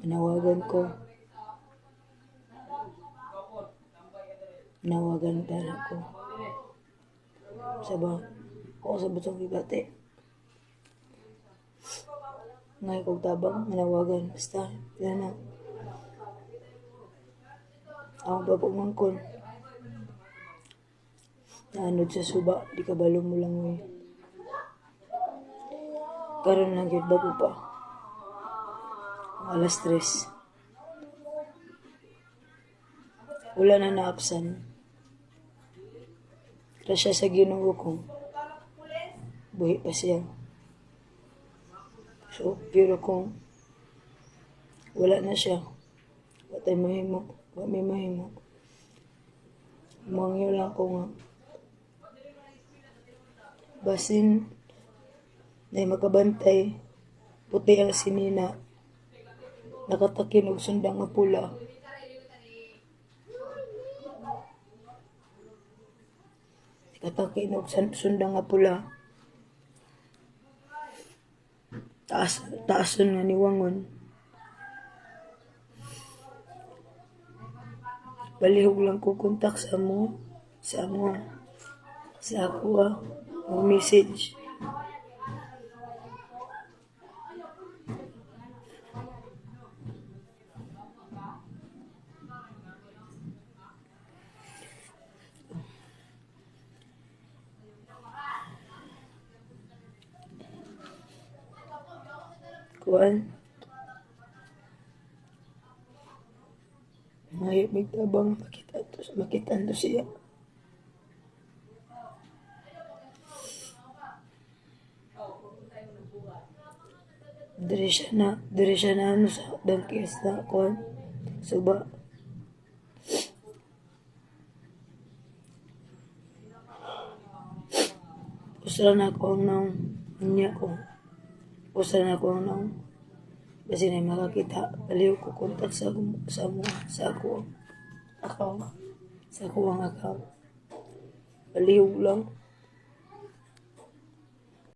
Nawagan tala ko. Sabang, ako sa butong ibate. Ngay kong tabang, manawagan. Basta, yan na. Ako ba po mangkon? Naanod sa suba, di kabalo mo lang mo. Karon lang yun, bago pa. Alas 3. Wala na naapsan. Grasya sa Ginoo ko. Buhi pa siya. So, pero kung wala na siya, watay mahimo, wala may mahimo. Mangyo lang ko nga. Basin, na makabantay, puti ang sinina, nakatakin og sundang nga pula. Nakatakin og sundang nga pula. Taason nga niwangon. Balihog lang ko kontak sa ako ang message. Kuan. May tabang makita to siya. Diri siya na ano sa dangkis na kuan. Suba. Usra na ko ang naong niya ko. Usra na ko ang naong. Kasi na makakita, baliw ko kontak sa ako ang account. Baliw lang.